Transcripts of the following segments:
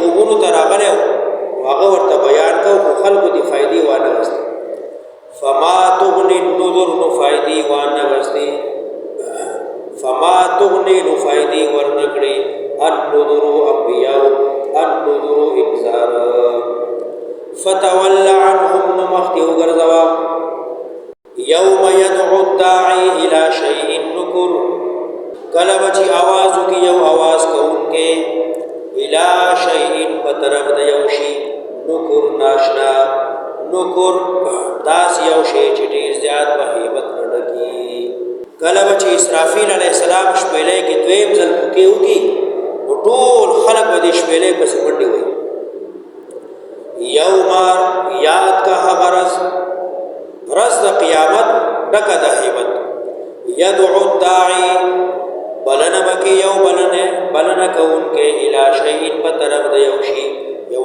قومونو ته راغلی هغه ورته بیان کو خو خلکو د فایدې وانه غوښتې فما تغني النذر نو فایدې وانه غوښتې فما تغني نو فایدې ورنکړې النذر انبیاء النذر انذار فتول عنهم نو مخکې وګرځوه یوم يدعو الداعي الى شيء نکر کله به چې آواز وکړي یو آواز کوونکی الى شيء په طرف د یو شي نکر ناشنا نکر داسې یو شی چې ډېر زیات په هیبت نه ډکي کله به چې اسرافیل علیه السلام شپېلۍ کې دویم ځل پکې وکړي نو ټول خلک به د شپېلۍ پسې منډې وهي یوم یاد کا هغه رز د قیامت ډکه د هیبت یدعو الداعي بلنه بکی یو بلنه کوونکی الی شیء په طرف د یو شي یو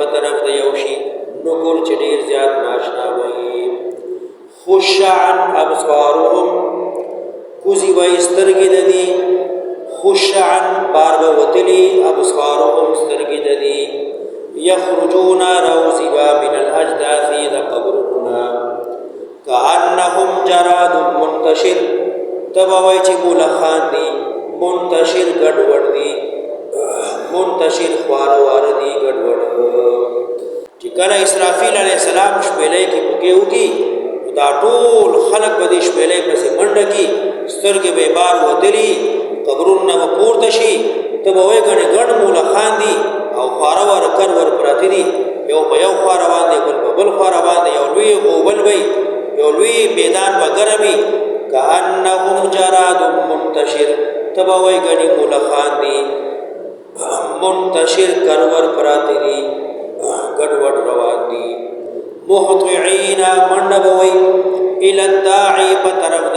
په طرف د یو شي نکر چې ډېر زیات ناشنا وي خش عن ابصارهم کوزي وای سترګې د دې خش عن بار به وتلی ابصارهم سترګې د دې یخرجون روزبا من الاجداث د قبرنا كأنهم جراد منتشر تبوای چې مولخان دي منتشر ګډوډ دي منتشر خوار دي ګډوډ چې کله اسرافیل علیه السلام شپېلۍ کې پکې وکړي دا ټول خلک به د شپېلۍ پسې منډه کړي سترګې به بار وتلي قبرونه به پورته شي ته به وایې ګڼې ګڼ مولخان دي او خواره واره کر ور پراته دي یو په یو خوا روان دی بل په بل خوا روان دی یو لوی غوبل وي یو لوی میدان به ګرم وي كأنهم جراد منتشر تبا وای غنی مولخان دی منتشر کرور پراتی دی گډوډ روان دی مهطعين منبوي الى الداعي بطرف د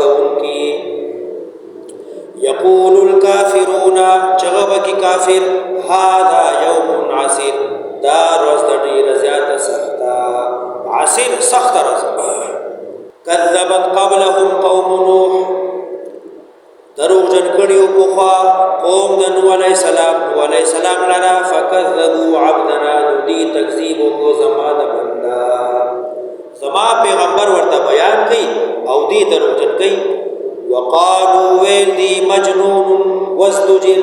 کوونکی يقول الكافرون جواب کی کافر هذا يوم عسير دا روز د ډیر زیات سخت عسير سخت روز كذبت قبلهم قوم نوح دروغ جن کړیو پوخا قوم د نوح علیہ السلام لرا فكذبوا عبدنا ندی تکذیب کو زما د بندا زما پیغمبر ورته بیان کړي او دی دروغ جن کړي وقالوا ويلي مجنون وازدجر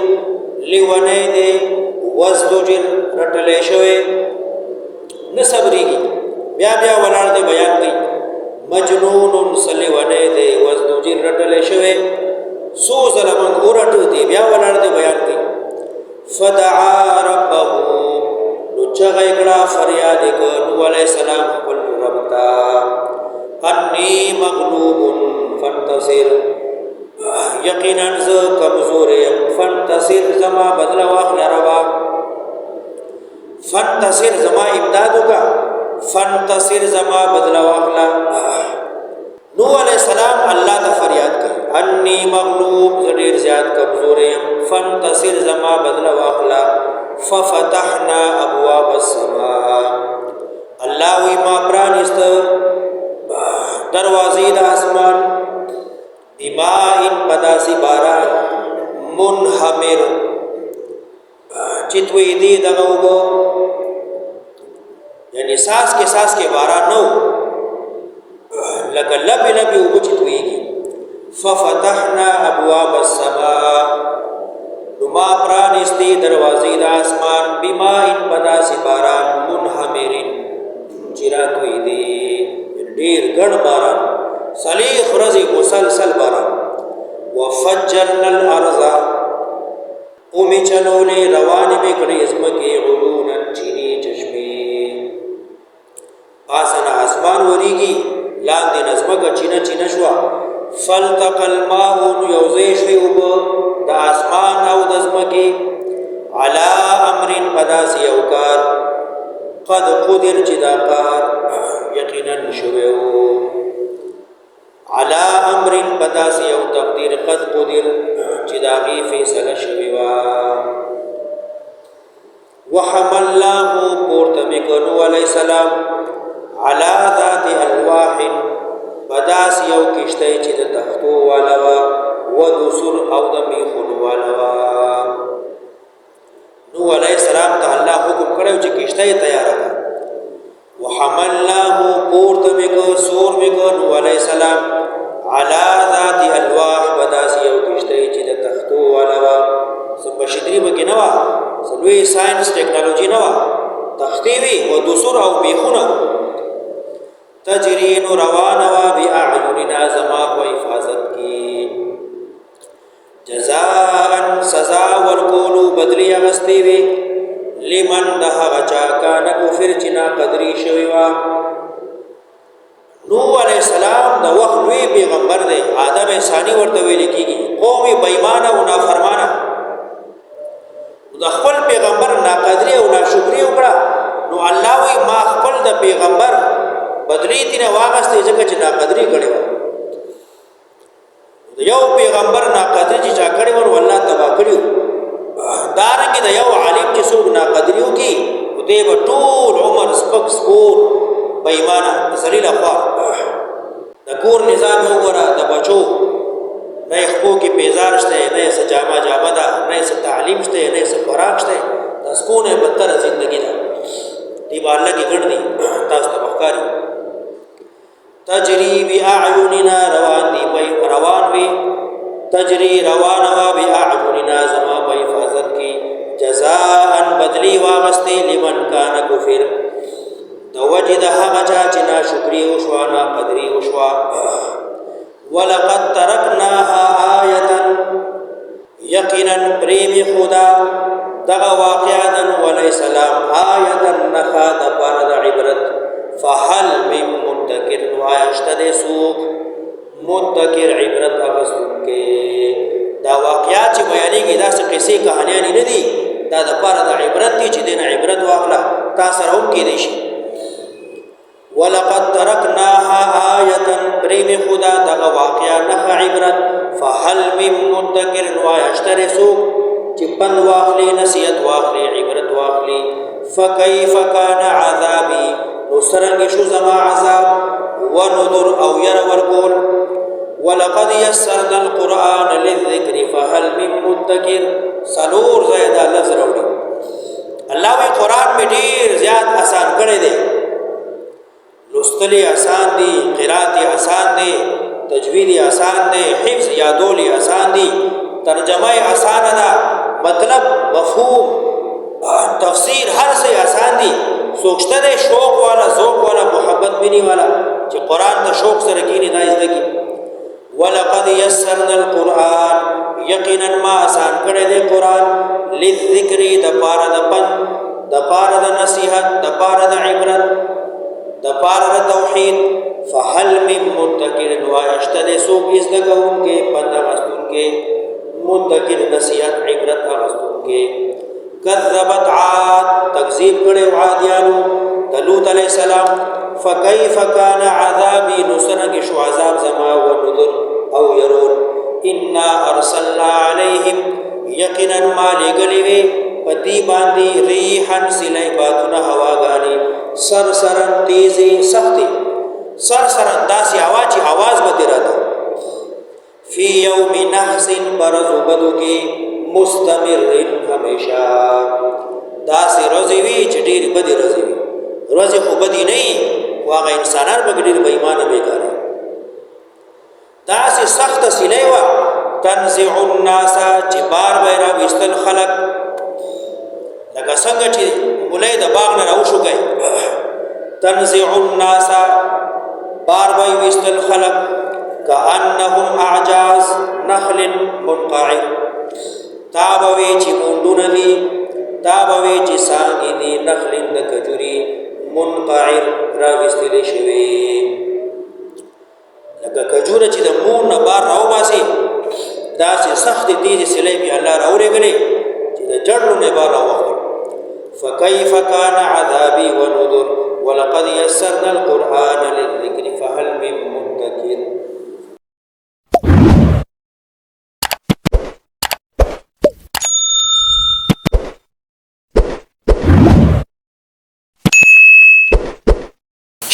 لونید وازدجر رټلې شوی نصبريږي بیا ولار دې بیان کړي مجنون سلیونه دے وزدوجر رټلې شوی سو ظلمن اورټو دی بیا ولر دی بیان کوي فدعا ربه نو چغې کړه فریاد وکړ علیہ السلام خپل رب ته انی مغلوب فانتصر یقینا ز کمزور یم فانتصر زما بدل واخل ربا فانتصر زما امداد وکړه فانتصر زما بدلا واخلا نو علیہ السلام اللہ تا فریاد کر انی مغلوب زدیر زیاد کمزور یم فانتصر زما بدلا واخلا ففتحنا ابواب السماء اللہ وی ما پرانست دروازی دا اسمان بماء بداسی باران منحمر چتوی دی دغوبو یعنی ساس کے باران نو لکه لبی وبچتویږي ففتحنا ابواب السماء نما پرانستی دروازې د اسمان بماء بداسی باران منحمرین چراتوی دی ډیر ګڼ باران صلیخ رزی مسلسل باران وفجرنا الارض قومی چلولی روانی بکڑی اسمکی عیونا چینی چشمی آسنا اسمان وریگی لاندې نظمکه چینه شوا فالتق الماء یوزی شویوب د اسمان او د ځمکې علی امر بداسی اوکار قد قدر چې دا کار یقینا شویو علی امر بداسی او تقدیر قد قدر چې دا غي فیصله شویوا وحملناه پورته میکنو علیہ السلام علا ذات الواح بداس یو کشتی چې د تختو والا وا و دسر او د میخونو والا وا السلام ته الله حکم کړو چې کشته یې تیار کړه وحملناه پورته میکو سور میکو نوح علیہ السلام علی ذات الواح بداسی او کشته چې د تختو والا وا سبشدری بګی نه وا سلوی ساينس ټیکنالوژي نه وا تختی وی او دسور او بیخونه تجرین روان وا باعیننا زما کو حفاظت کی جزاء سزا ورکولو بدلی اغستی وی لمن دها غچا کان کفر چنا قدری شوی وا نوح علیہ السلام د وخت لوی پیغمبر دی آدم ثانی ورته ویل کیږي قوم بېمانه او نافرمانه د خپل پیغمبر ناقدری او ناشکری وکړه نو الله وی ما خپل د پیغمبر بدلی تینه واغسته ځکه چې ناقدری کړي و یو پیغمبر ناقدری چې چا کړي ور والله تبا کړیو دارنګه د یو عالم چې څوک ناقدریو کی دوی په ټول عمر سپک سپور بېمانه ذلیل افوا د کور نظام وګوره د بچو نه خپو کې بیزار شته نه سجامه جامه ده نه څه تعلیم شته نه څه خوراک شته د سکونه بدتر ژوندۍ ده دی الله کې ګڼني تاسو ته بخاري تجری باعیننا روان وی تجری روان وا باعیننا زما په حفاظت کی جزاء بدلی واغستی لمن کان کفر د وجد هغه چې ناشکری او شوا نا قدری او شوا ولقد ترکناها آیه یقینا پریم خدا دغه واقعا علیہ السلام آیه نخا د پر د عبرت فهل من مدکر وایشت د سوق مدکر عبرت اغسطن کې دا واقعات چې بیانېږي دا څه قصې کہانیاں نه دي دا د پر د عبرت دي چې دین عبرت واخله تاسو هم کې دي شي ولقد ترکناها آیه پریم خدا دغه واقعا نخا عبرت فهل من مدکر وایشت د سوق چې پن واخلي نصیحت واخلي عبرت واخلي فكيف كان عذابي نسرنگ شو زما عذاب ونذر او ير ورقول ولقد يسرنا القرآن للذكر فهل من مدكر سلور زیادہ لفظ روڑی اللہ وی قرآن میں دیر زیاد آسان کرے دے لستلی آسان دی قرآتی آسان دی تجویدی آسان دی حفظ یادولی آسان دی ترجمہ آسان دا مطلب مفہوم تفسیر ہر سے آسان دی سوچتا دے شوق والا ذوق والا محبت بینی والا چې قرآن دا شوق سره کینی دا ازدگی ولقد یسرنا القرآن یقینا ما آسان کرے دے قرآن للذکری دا پارا دا پن دا پارا دا نصیحت دا پارا دا عبرت دا پارا دا توحید فحل من مدکر وایشت دے سوک ازدگون کے پند اغسطون کے مدکر نصیحت عبرت اغسطون کے کذبت عاد تکذیب کرے عادیانو لوط علیہ السلام فکیف کان عذابی نسرنگ شو عذاب زما و نذر او يرون انا ارسلنا علیہم یقینا ما لگلیوے پتی باندی ریحن سلائی باتنا ہواگانی سرسرن تیزی سختی سرسرن داسی آواجی آواز بدی رہتا فی یوم نحس برز بدو کی مستمر ہمیشہ داسی روزی وی چٹیر بدی روزی وی روزی خو بدی نہیں واغا انسانان بگدیر بیمان بیکاری داسی سخت سلیوہ تنزع الناسا چی بار بیرا ویستل خلق لکا سنگا چی ملی دا باغ نراوشو گئی تنزع الناسا بار بی ویستل خلق کانهم اعجاز نخل منقعر تابوی چی موندون دی تابوی چی سانگی دی نخل دکجوری منقعر راوستلی شوی لکه کجوره چې د مون نه بار راو باسي داسې سخت تیز سلی بي الله راولېږلی چې د جړلو نه بار راووختل فكيف كان عذابي ونذر ولقد يسرنا القرآن للذكر فهل من مدكر